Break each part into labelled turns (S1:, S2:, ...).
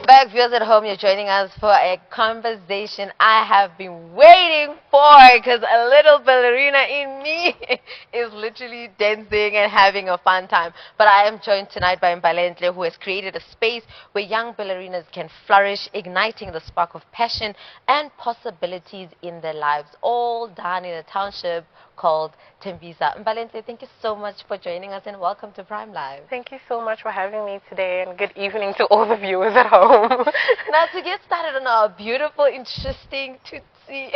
S1: Back viewers at home, you're joining us for a conversation I have been waiting for because a little ballerina in me is literally dancing and having a fun time. But I am joined tonight by Mbalenhle, who has created a space where young ballerinas can flourish, igniting the spark of passion and possibilities in their lives, all done in a township called Thembisa. Mbalenhle, thank you so much for joining us and welcome to Prime Live.
S2: Thank you so much for having me today, and good evening to all the viewers at home.
S1: Now, to get started on our beautiful, interesting, tootsie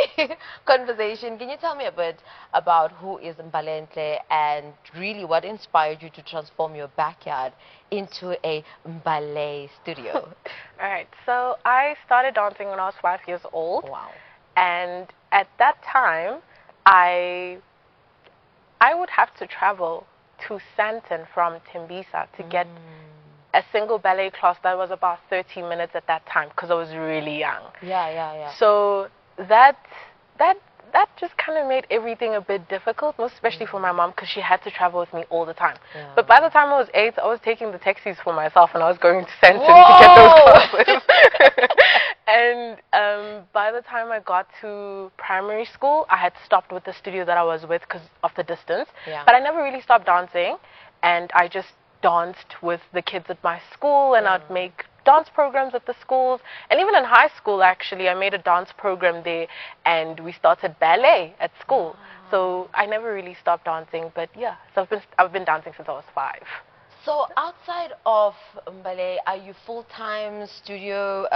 S1: conversation, can you tell me a bit about who is Mbalenhle and really what inspired you to transform your backyard into a ballet studio?
S2: All right, so I started dancing when I was 5 years old.
S1: Wow.
S2: And at that time, I would have to travel to Santon from Thembisa to get a single ballet class that was about 30 minutes at that time because I was really young.
S1: Yeah.
S2: So that just kind of made everything a bit difficult, most especially for my mom, because she had to travel with me all the time.
S1: Yeah.
S2: But by the time I was 8, I was taking the taxis for myself and I was going to Santon to get those classes. And by the time I got to primary school, I had stopped with the studio that I was with because of the distance.
S1: Yeah.
S2: But I never really stopped dancing, and I just danced with the kids at my school, and I'd make dance programs at the schools. And even in high school, actually, I made a dance program there, and we started ballet at school. So I never really stopped dancing, but yeah, so I've been dancing since I was 5.
S1: So outside of ballet, are you full-time studio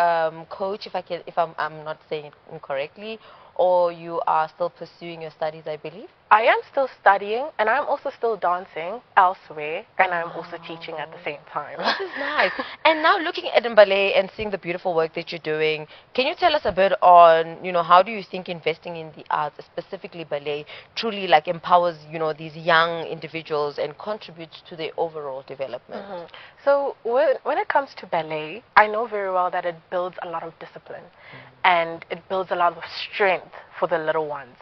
S1: coach, if I'm not saying it incorrectly, or you are still pursuing your studies, I believe?
S2: I am still studying, and I'm also still dancing elsewhere, and I'm also teaching at the same time.
S1: This is nice. And now looking at ballet and seeing the beautiful work that you're doing, can you tell us a bit on, how do you think investing in the arts, specifically ballet, truly like empowers, these young individuals and contributes to their overall development?
S2: So when it comes to ballet, I know very well that it builds a lot of discipline, and it builds a lot of strength for the little ones.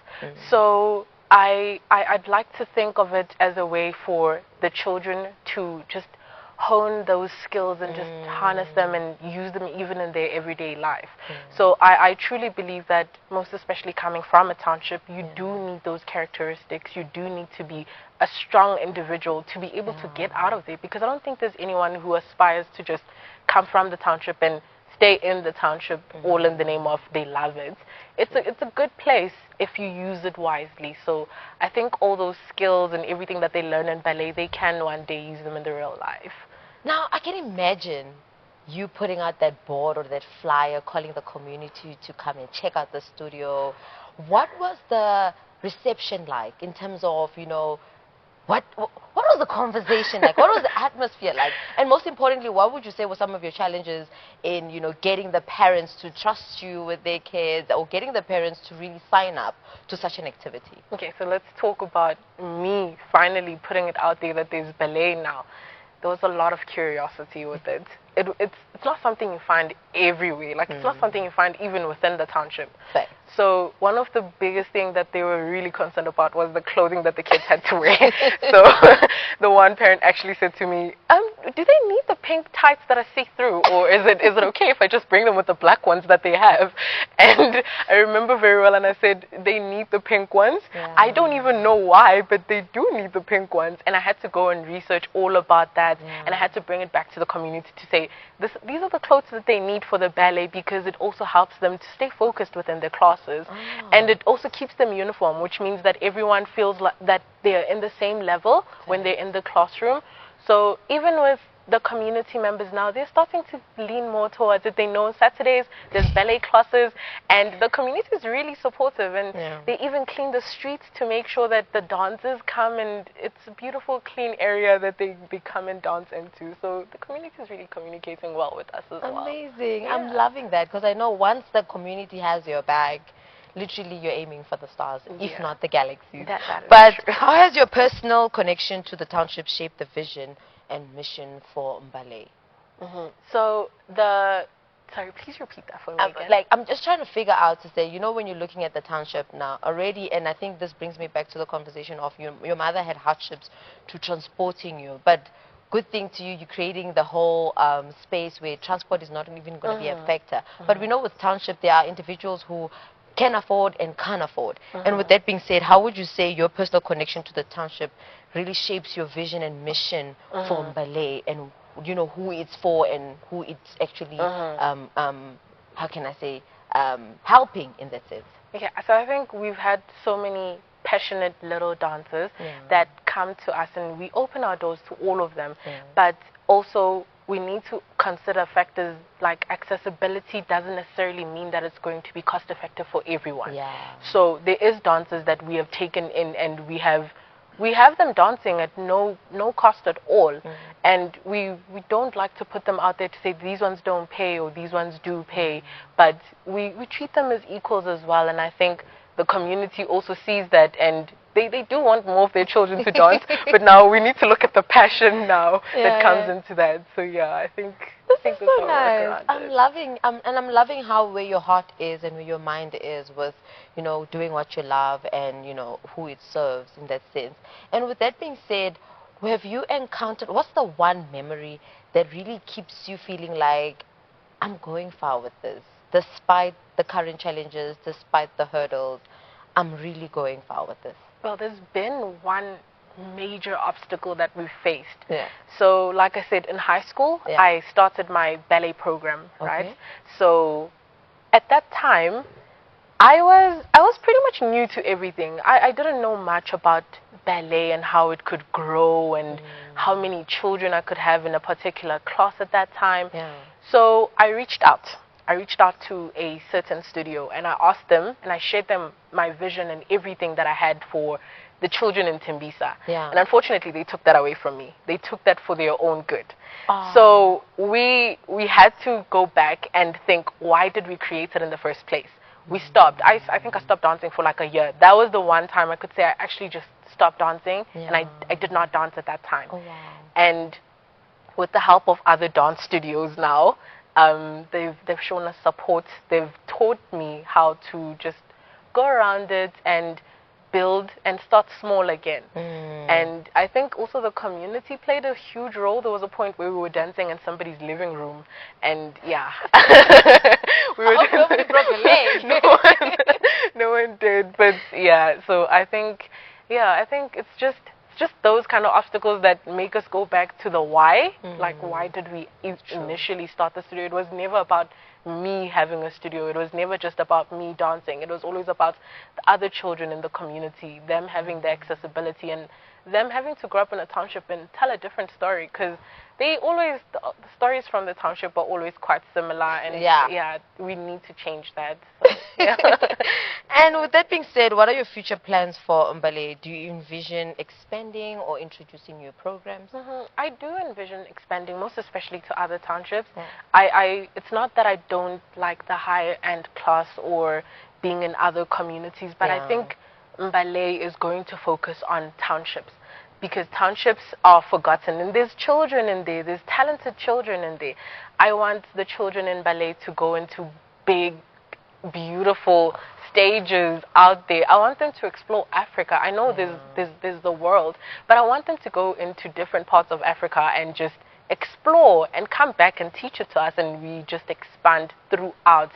S2: So I'd like to think of it as a way for the children to just hone those skills and just harness them and use them even in their everyday life. So I truly believe that, most especially coming from a township, you do need those characteristics. You do need to be a strong individual to be able to get out of there, because I don't think there's anyone who aspires to just come from the township and stay in the township all in the name of they love it. It's a good place if you use it wisely. So I think all those skills and everything that they learn in ballet, they can one day use them in the real life.
S1: Now, I can imagine you putting out that board or that flyer, calling the community to come and check out the studio. What was the reception like in terms of, what was the conversation like? What was the atmosphere like? And most importantly, what would you say were some of your challenges in, getting the parents to trust you with their kids, or getting the parents to really sign up to such an activity?
S2: Okay, so let's talk about me finally putting it out there that there's ballet now. There was a lot of curiosity with it. It's not something you find everywhere. Like, it's not something you find even within the township.
S1: Right.
S2: So one of the biggest things that they were really concerned about was the clothing that the kids had to wear. So the one parent actually said to me, do they need the pink tights that are see-through, or is it okay if I just bring them with the black ones that they have? And I remember very well, and I said, they need the pink ones.
S1: Yeah.
S2: I don't even know why, but they do need the pink ones. And I had to go and research all about that, and I had to bring it back to the community to say, these are the clothes that they need for the ballet, because it also helps them to stay focused within their classes. And it also keeps them uniform, which means that everyone feels like that they're in the same level when they're in the classroom. So even with the community members now, they're starting to lean more towards it. They know Saturdays there's ballet classes, and the community is really supportive, and they even clean the streets to make sure that the dancers come, and it's a beautiful, clean area that they come and dance into. So the community is really communicating well with us as well.
S1: Amazing. I'm loving that, because I know once the community has your back, literally you're aiming for the stars, if not the galaxies. But how has your personal connection to the township shaped the vision and mission for Ballet?
S2: So sorry, please repeat that for me again.
S1: I'm just trying to figure out to say, when you're looking at the township now already, and I think this brings me back to the conversation of your mother had hardships to transporting you, but good thing to you. You're creating the whole space where transport is not even going to be a factor. But we know with township there are individuals who can afford and can't afford. And with that being said, how would you say your personal connection to the township really shapes your vision and mission for Ballet, and you know who it's for and who it's actually how can I say helping in that sense?
S2: Yeah, so I think we've had so many passionate little dancers that come to us, and we open our doors to all of them. But also we need to consider factors like accessibility doesn't necessarily mean that it's going to be cost effective for everyone. So there is dancers that we have taken in, and we have them dancing at no cost at all. And we don't like to put them out there to say these ones don't pay or these ones do pay, but we treat them as equals as well. And I think the community also sees that, and they do want more of their children to dance, but now we need to look at the passion now that comes into that. So yeah, I think
S1: this is so nice. I'm loving how where your heart is and where your mind is with, you know, doing what you love and, you know, who it serves in that sense. And with that being said, have you encountered, what's the one memory that really keeps you feeling like I'm going far with this, despite the current challenges, despite the hurdles, I'm really going far with this?
S2: Well, there's been one major obstacle that we faced. So like I said, in high school, I started my ballet program, right? So at that time, I was pretty much new to everything. I didn't know much about ballet and how it could grow and how many children I could have in a particular class at that time. So I reached out. I reached out to a certain studio, and I asked them, and I shared them my vision and everything that I had for the children in Thembisa. And unfortunately, they took that away from me. They took that for their own good. So we had to go back and think, why did we create it in the first place? We stopped. I think I stopped dancing for like a year. That was the one time I could say I actually just stopped dancing, and I did not dance at that time. And with the help of other dance studios now, they've shown us support. They've taught me how to just go around it and build and start small again. And I think also the community played a huge role. There was a point where we were dancing in somebody's living room, and we were
S1: nobody broke a leg.
S2: No one did, but yeah. So I think it's just those kind of obstacles that make us go back to the why. Like, why did we initially start the studio? It was never about me having a studio. It was never just about me dancing. It was always about the other children in the community, them having the accessibility, and them having to grow up in a township and tell a different story, because the stories from the township are always quite similar, and we need to change that. So,
S1: And with that being said, what are your future plans for Ballet? Do you envision expanding or introducing new programs?
S2: I do envision expanding, most especially to other townships. It's not that I don't like the higher end class or being in other communities, but I think Ballet is going to focus on townships, because townships are forgotten, and there's children in there, there's talented children in there. I want the children in Ballet to go into big, beautiful stages out there. I want them to explore Africa. I know there's the world, but I want them to go into different parts of Africa and just explore and come back and teach it to us, and we just expand throughout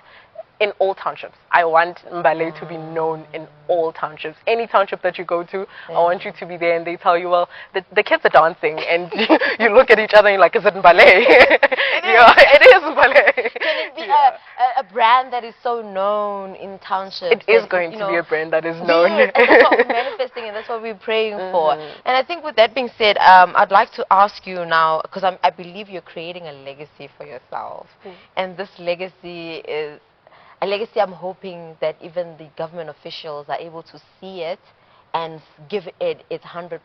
S2: in all townships. I want Ballet to be known in all townships. Any township that you go to, I want you to be there and they tell you, well, the kids are dancing, and you look at each other and you're like, is it Ballet? It is Ballet.
S1: Can it be a brand that is so known in townships?
S2: It is going to be a brand that is known.
S1: And that's what we're manifesting, and that's what we're praying for. And I think with that being said, I'd like to ask you now, because I believe you're creating a legacy for yourself. And this legacy is a legacy I'm hoping that even the government officials are able to see it and give it its 100%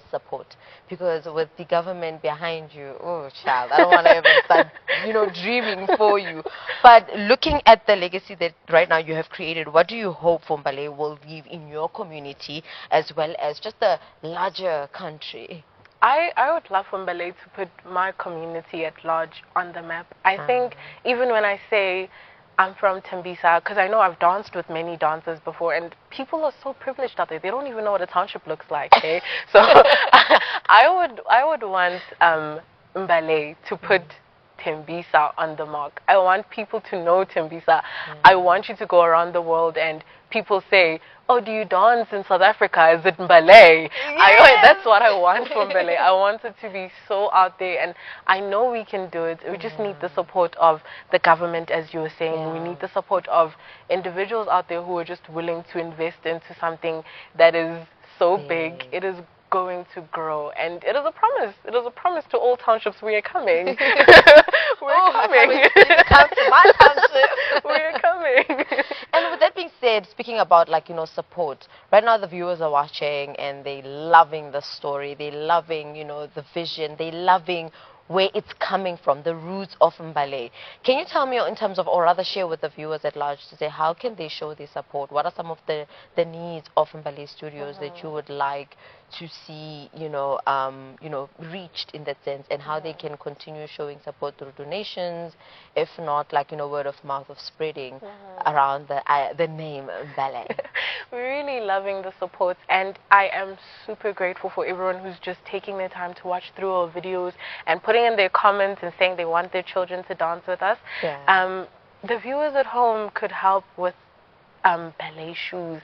S1: support. Because with the government behind you, oh child, I don't want to even start, dreaming for you. But looking at the legacy that right now you have created, what do you hope for Ballet will leave in your community as well as just the larger country?
S2: I would love for Ballet to put my community at large on the map. I think even when I say I'm from Thembisa because I know I've danced with many dancers before, and people are so privileged out there. They don't even know what a township looks like. Okay, so I would want Mbalenhle to put Thembisa on the mark. I want people to know Thembisa. I want you to go around the world and people say, "Oh, do you dance in South Africa? Is it Ballet?"
S1: Yes.
S2: That's what I want from Ballet. I want it to be so out there, and I know we can do it. We just need the support of the government, as you were saying. We need the support of individuals out there who are just willing to invest into something that is so big. It is going to grow, and it is a promise. It is a promise to all townships. We are coming. We're coming.
S1: Come to my township.
S2: We're coming.
S1: And with that being said, speaking about support, right now the viewers are watching and they loving the story, they loving the vision, they loving where it's coming from, the roots of Mbalenhle. Can you tell me in terms of, or rather share with the viewers at large to say, how can they show their support? What are some of the needs of Mbalenhle Studios that you would like to see, reached in that sense, and how they can continue showing support through donations, if not word of mouth of spreading around the name Ballet.
S2: We're really loving the support, and I am super grateful for everyone who's just taking their time to watch through our videos and putting in their comments and saying they want their children to dance with us. The viewers at home could help with ballet shoes.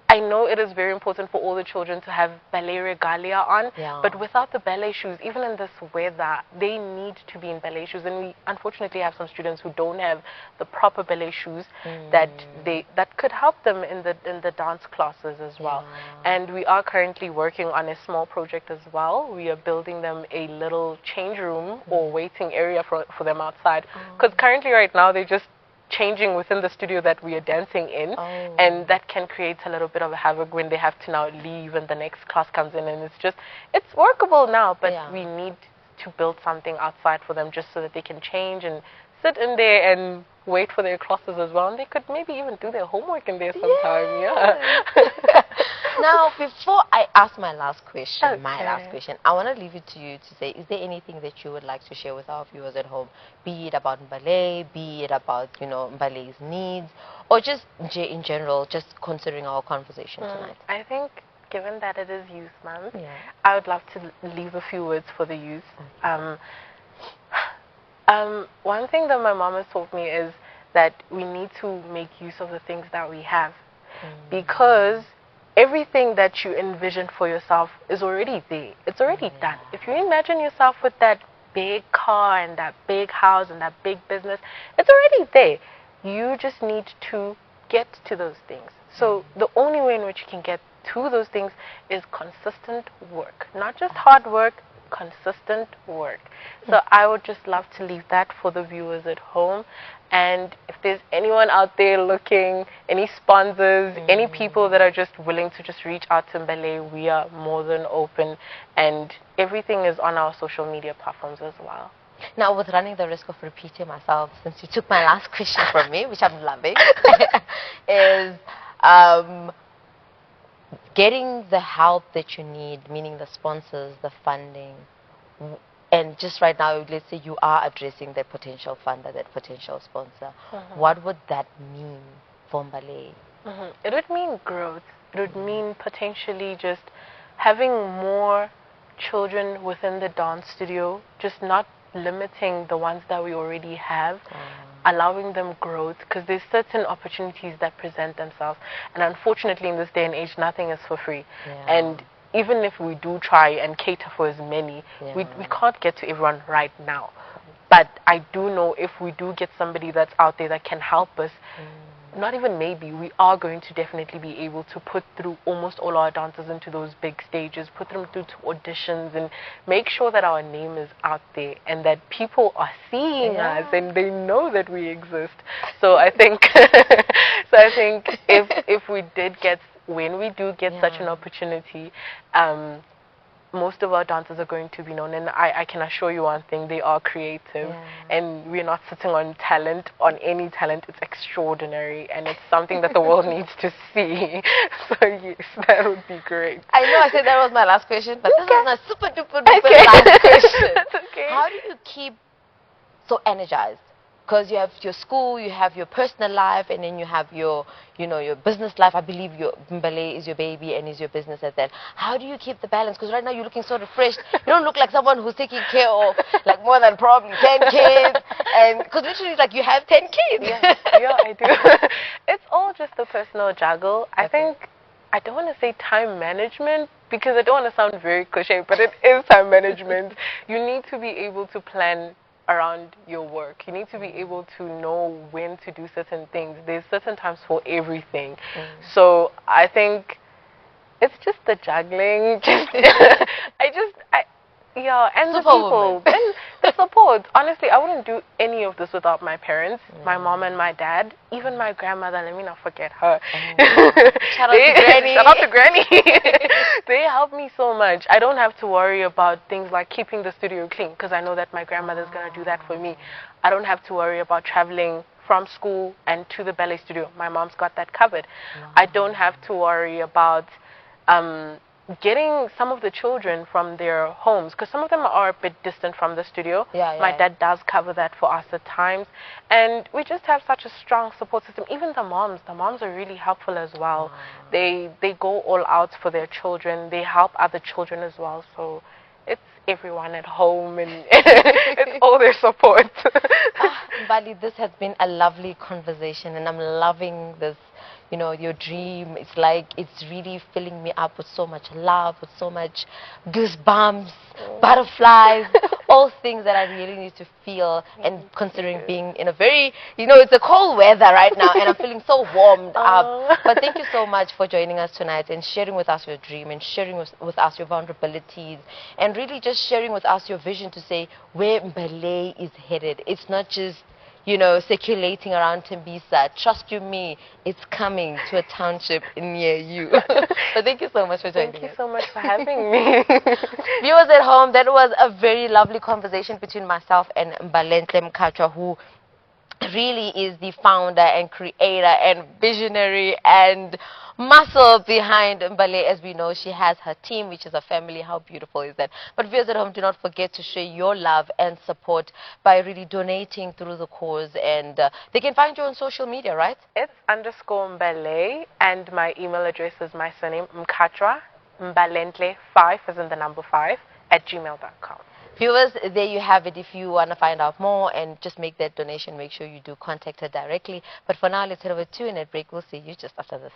S2: I know it is very important for all the children to have ballet regalia on, but without the ballet shoes, even in this weather, they need to be in ballet shoes. And we unfortunately have some students who don't have the proper ballet shoes that could help them in the dance classes as well. And we are currently working on a small project as well. We are building them a little change room or waiting area for them outside, because currently right now they're just changing within the studio that we are dancing in, and that can create a little bit of a havoc when they have to now leave and the next class comes in, and it's workable now, but we need to build something outside for them just so that they can change and sit in there and wait for their classes as well, and they could maybe even do their homework in there sometime.
S1: Now, before I ask my last question, I want to leave it to you to say, is there anything that you would like to share with our viewers at home, be it about Ballet, be it about, Ballet's needs, or just in general, just considering our conversation tonight?
S2: I think, given that it is Youth Month, I would love to leave a few words for the youth. One thing that my mom has told me is that we need to make use of the things that we have, because everything that you envision for yourself is already there. It's already done. If you imagine yourself with that big car and that big house and that big business, it's already there. You just need to get to those things. So the only way in which you can get to those things is consistent work. Not just hard work, consistent work. So I would just love to leave that for the viewers at home. And if there's anyone out there looking, any sponsors, any people that are just willing to just reach out to Mbalenhle, we are more than open, and everything is on our social media platforms as well.
S1: Now, with running the risk of repeating myself, since you took my last question from me, which I'm loving, is getting the help that you need, meaning the sponsors, the funding. And just right now, let's say you are addressing that potential funder, that potential sponsor. What would that mean for Ballet?
S2: It would mean growth. It would mean potentially just having more children within the dance studio, just not limiting the ones that we already have, allowing them growth, because there's certain opportunities that present themselves. And unfortunately, in this day and age, nothing is for free. And even if we do try and cater for as many, we can't get to everyone right now. But I do know if we do get somebody that's out there that can help us, not even maybe, we are going to definitely be able to put through almost all our dancers into those big stages, put them through to auditions, and make sure that our name is out there and that people are seeing us and they know that we exist. So I think, if we did get, when we do get such an opportunity, most of our dancers are going to be known, and I can assure you one thing, they are creative, and we're not sitting on talent, on any talent. It's extraordinary, and it's something that the world needs to see. So yes, that would be great.
S1: I know I said that was my last question, but this is my super duper duper last question.
S2: That's okay.
S1: How do you keep so energized because you have your school, you have your personal life, and then you have your, you know, your business life. I believe your Ballet is your baby and is your business at that. How do you keep the balance? Because right now you're looking so refreshed. You don't look like someone who's taking care of like more than probably 10 kids, and because literally it's like you have 10 kids.
S2: Yeah, yeah, I do. It's all just a personal juggle. I think I don't want to say time management because I don't want to sound very cliche, but it is time management. You need to be able to plan around your work. You need to be able to know when to do certain things. There's certain times for everything. So I think it's just the juggling. Yeah, and the people, and the support. Honestly, I wouldn't do any of this without my parents, my mom and my dad, even my grandmother. Let me not forget her.
S1: Shout out to Granny.
S2: Shout out to Granny. They help me so much. I don't have to worry about things like keeping the studio clean because I know that my grandmother's gonna do that for me. I don't have to worry about traveling from school and to the ballet studio. My mom's got that covered. I don't have to worry about getting some of the children from their homes because some of them are a bit distant from the studio. My dad does cover that for us at times, and we just have such a strong support system. Even the moms are really helpful as well. They go all out for their children. They help other children as well. So it's everyone at home and it's all their support.
S1: Bali, this has been a lovely conversation, and I'm loving this. You know, your dream, it's like it's really filling me up with so much love, with so much goosebumps, butterflies, all things that I really need to feel. And considering being in a very, you know, it's a cold weather right now, and I'm feeling so warmed up. But thank you so much for joining us tonight and sharing with us your dream and sharing with us your vulnerabilities and really just sharing with us your vision to say where Ballet is headed. It's not just, you know, circulating around Thembisa. Trust you me, it's coming to a township near you. So thank you so much for joining us.
S2: Thank you so much for having me.
S1: Viewers at home, that was a very lovely conversation between myself and Mbalenhle Mkhatshwa, who really is the founder and creator and visionary and muscle behind Ballet. As we know, she has her team, which is a family. How beautiful is that? But viewers at home, do not forget to share your love and support by really donating through the cause. And they can find you on social media, right?
S2: It's _Ballet, and my email address is my surname, Mkhatshwa, Mbalenhle 5 as in the number 5 @gmail.com.
S1: Viewers, there you have it. If you want to find out more and just make that donation, make sure you do contact her directly. But for now, let's head over to a net break. We'll see you just after this.